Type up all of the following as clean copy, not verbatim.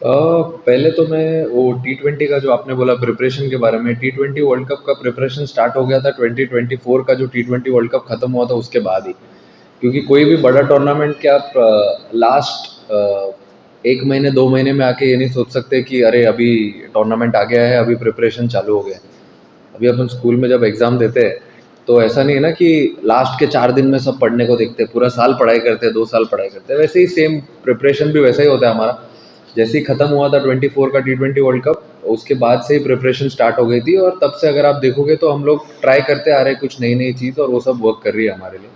पहले तो मैं वो T20 का जो आपने बोला प्रिपरेशन के बारे में, T20 वर्ल्ड कप का प्रिपरेशन स्टार्ट हो गया था 2024 का जो T20 वर्ल्ड कप खत्म हुआ था उसके बाद ही। क्योंकि कोई भी बड़ा टूर्नामेंट के आप लास्ट 1 महीने 2 महीने में आके ये नहीं सोच सकते कि अरे अभी टूर्नामेंट आ गया है, अभी प्रिपरेशन चालू हो गया है। अभी अपन स्कूल में जब एग्ज़ाम देते हैं तो ऐसा नहीं है ना कि लास्ट के 4 दिन में सब पढ़ने को देखते हैं, पूरा साल पढ़ाई करते हैं, 2 साल पढ़ाई करते हैं। वैसे ही सेम प्रिपरेशन भी वैसा ही होता है हमारा। जैसे ही ख़त्म हुआ था 24 का T20 वर्ल्ड कप, उसके बाद से ही प्रिपरेशन स्टार्ट हो गई थी और तब से अगर आप देखोगे तो हम लोग ट्राई करते आ रहे हैं कुछ नई नई चीज़ और वो सब वर्क कर रही है हमारे लिए।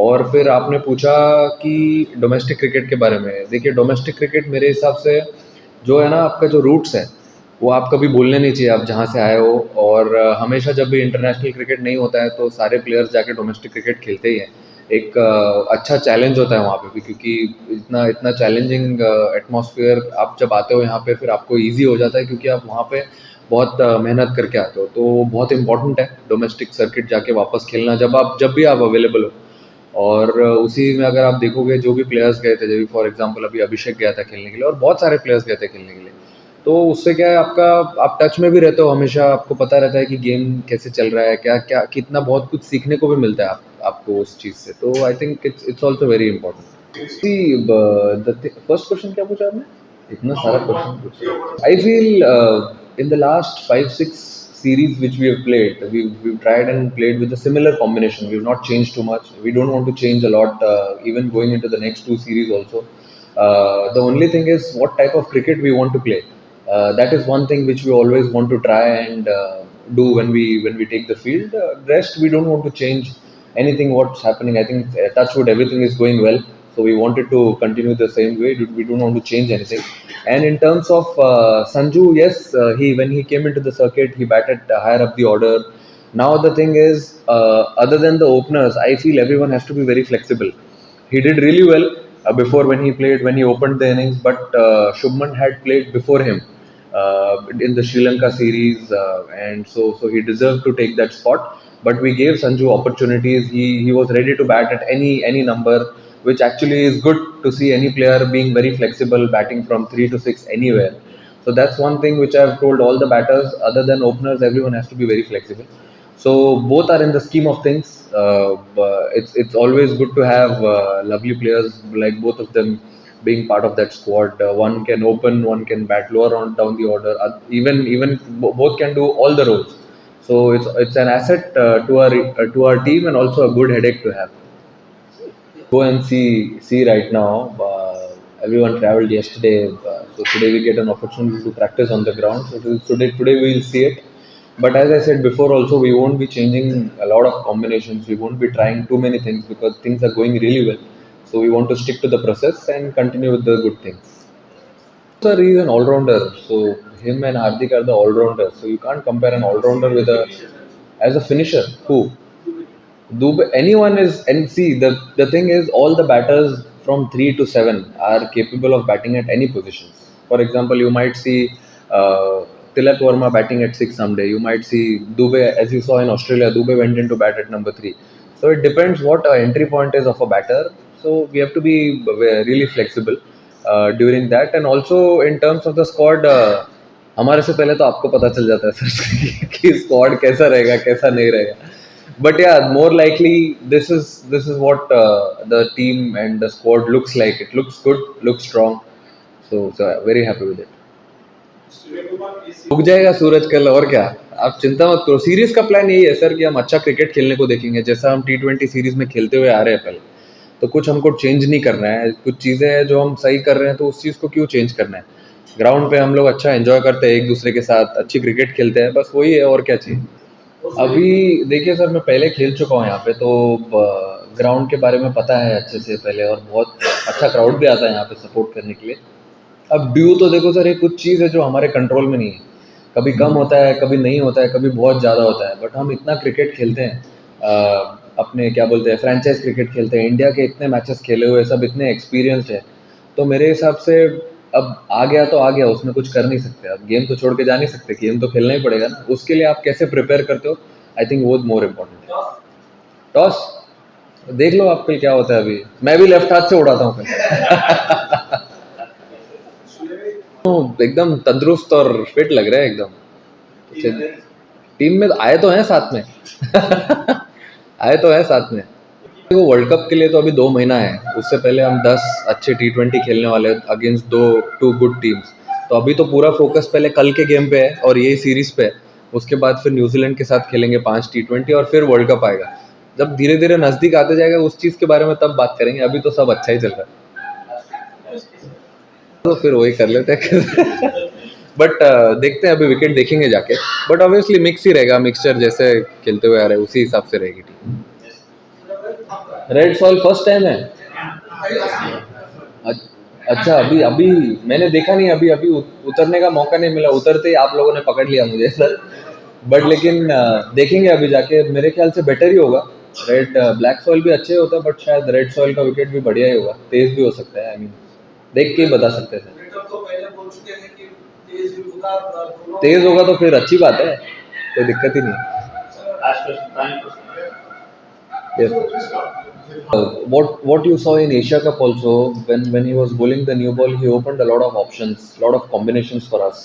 और फिर आपने पूछा कि डोमेस्टिक क्रिकेट के बारे में। देखिए डोमेस्टिक क्रिकेट मेरे हिसाब से जो है ना, आपका जो रूट्स है वो आप कभी भूलने नहीं चाहिए, आप जहाँ से आए हो। और हमेशा जब भी इंटरनेशनल क्रिकेट नहीं होता है तो सारे प्लेयर्स जाके डोमेस्टिक क्रिकेट खेलते ही हैं। एक अच्छा चैलेंज होता है वहाँ पे भी, क्योंकि इतना इतना चैलेंजिंग एटमॉस्फेयर आप जब आते हो यहाँ पे फिर आपको इजी हो जाता है, क्योंकि आप वहाँ पे बहुत मेहनत करके आते हो। तो बहुत इंपॉर्टेंट है डोमेस्टिक सर्किट जाके वापस खेलना, जब भी आप अवेलेबल हो। और उसी में अगर आप देखोगे जो भी प्लेयर्स गए थे, जैसे फॉर एग्जांपल अभी अभिषेक गया था खेलने के लिए और बहुत सारे प्लेयर्स गए थे खेलने के लिए। तो उससे क्या है, आपका आप टच में भी रहते हो हमेशा, आपको पता रहता है कि गेम कैसे चल रहा है, क्या क्या कितना, बहुत कुछ सीखने को भी मिलता है आपको उस चीज़ से। तो I think it's also very important. See the first question क्या पूछा आपने? इतना सारा क्वेश्चन पूछा। I feel in the last 5 6 series which we have played, we've tried and played with a similar combination. We've not changed too much. We don't want to change a lot, even going into the next two series also. The only thing is what type of cricket we want to play. That is one thing which we always want to try and do when we take the field. Rest we don't want to change anything what's happening. I think touchwood everything is going well, so we wanted to continue the same way. We don't want to change anything. And in terms of Sanju, yes, he when he came into the circuit, he batted higher up the order. Now the thing is, other than the openers, I feel everyone has to be very flexible. He did really well before when he opened the innings, but Shubman had played before him in the Sri Lanka series, and so he deserved to take that spot. But we gave Sanju opportunities. He was ready to bat at any number, which actually is good to see any player being very flexible, batting from 3 to 6 anywhere. So that's one thing which I've told all the batters. Other than openers, everyone has to be very flexible. So both are in the scheme of things. It's always good to have lovely players like both of them being part of that squad. One can open, one can bat lower on down the order. Both can do all the roles. So it's an asset to our team and also a good headache to have. Go and see right now. Everyone traveled yesterday, so today we get an opportunity to practice on the ground. So today we will see it. But as I said before, also we won't be changing a lot of combinations. We won't be trying too many things because things are going really well. So we want to stick to the process and continue with the good things. Sir, he's an all-rounder. So him and Hardik are the all-rounders. So you can't compare an all-rounder with a as a finisher. Who? Dubey, anyone is, and see the thing is, all the batters from 3 to 7 are capable of batting at any positions. For example, you might see Tilak Verma batting at 6 someday. You might see Dubey, as you saw in Australia, Dubey went into bat at number 3. So it depends what entry point is of a batter. So we have to be really flexible during that, and also in terms of the squad. हमारे से पहले तो आपको पता चल जाता है sir कि स्क्वाड कैसा रहेगा कैसा नहीं रहेगा. But yeah, more likely this is what the team and the squad looks like. It looks good, looks strong. So very happy with it. उग जाएगा सूरज कल, और क्या. आप चिंता मत करो. सीरीज का प्लान यही है सर कि हम अच्छा क्रिकेट खेलने को देखेंगे, जैसा हम T20 सीरीज में खेलते हुए आ रहे हैं पहले. तो कुछ हमको चेंज नहीं करना है. कुछ चीज़ें हैं जो हम सही कर रहे हैं, तो उस चीज़ को क्यों चेंज करना है. ग्राउंड पे हम लोग अच्छा एंजॉय करते हैं, एक दूसरे के साथ अच्छी क्रिकेट खेलते हैं, बस वही है, और क्या चाहिए. अभी देखिए सर, मैं पहले खेल चुका हूँ यहाँ पे, तो ग्राउंड के बारे में पता है अच्छे से पहले, और बहुत अच्छा क्राउड भी आता है यहाँ पे सपोर्ट करने के लिए. अब ड्यू तो देखो सर, ये कुछ चीज़ है जो हमारे कंट्रोल में नहीं है. कभी कम होता है, कभी नहीं होता है, कभी बहुत ज़्यादा होता है. बट हम इतना क्रिकेट खेलते हैं, अपने क्या बोलते हैं, फ्रेंचाइज क्रिकेट खेलते हैं, इंडिया के इतने मैचेस खेले हुए, सब इतने एक्सपीरियंस्ड है. तो मेरे हिसाब से अब आ गया तो आ गया, उसमें कुछ कर नहीं सकते. अब गेम तो छोड़ के जा नहीं सकते, गेम तो खेलना ही पड़ेगा ना. उसके लिए आप कैसे प्रिपेयर करते हो, आई थिंक वो मोर इम्पोर्टेंट है. टॉस देख लो आप कल क्या होता है. अभी मैं भी लेफ्ट हाथ से उड़ाता हूँ कल. तो एकदम तंदुरुस्त और फिट लग रहा है एकदम। टीम में आए तो हैं साथ में आए तो हैं साथ में। वो वर्ल्ड कप के लिए तो अभी 2 महीना है, उससे पहले हम 10 अच्छे T20 खेलने वाले अगेंस्ट टू गुड टीम्स। तो अभी तो पूरा फोकस पहले कल के गेम पे है और यही सीरीज पे है। उसके बाद फिर न्यूजीलैंड के साथ खेलेंगे 5 T20 और फिर वर्ल्ड कप आएगा। जब धीरे धीरे नज़दीक आते जाएगा उस चीज़ के बारे में तब बात करेंगे, अभी तो सब अच्छा ही चल रहा है। तो फिर वही कर लेते हैं बट देखते हैं, अभी विकेट देखेंगे जाके। बट ऑब्वियसली मिक्स ही रहेगा, मिक्सचर जैसे खेलते हुए आ रहे हैं उसी हिसाब से रहेगी team. Red soil first time है। अच्छा, अभी अभी मैंने देखा नहीं, अभी अभी उतरने का मौका नहीं मिला, उतरते ही आप लोगों ने पकड़ लिया मुझे सर। बट लेकिन देखेंगे अभी जाके, मेरे ख्याल से बेटर ही होगा। रेड ब्लैक सॉइल भी अच्छे होता है बट शायद रेड सॉइल का विकेट भी बढ़िया ही होगा, तेज भी हो सकता है। आई मीन देख के ही बता सकते हैं। तेज होगा तो फिर अच्छी बात है, कोई दिक्कत ही नहीं। Yes. What you saw in Asia Cup also, when he was bowling the new ball, he opened a lot of options, lot of combinations for us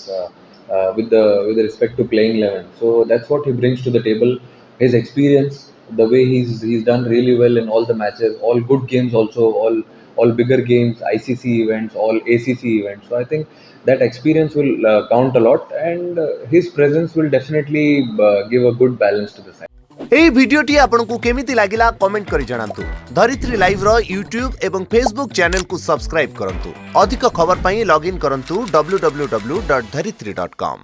with respect to playing 11. So that's what he brings to the table. His experience, the way he's done really well in all the matches, all good games also, all bigger games, ICC events, all ACC events. So I think that experience will count a lot, and his presence will definitely give a good balance to the side. এই ভিডিওটি आपनको केमिति लागिला comment करि जणांतु। धरित्री live रो YouTube एवं Facebook channel को subscribe करंतु। अधिक खबर पई लॉगिन करंतु www.dharitri.com।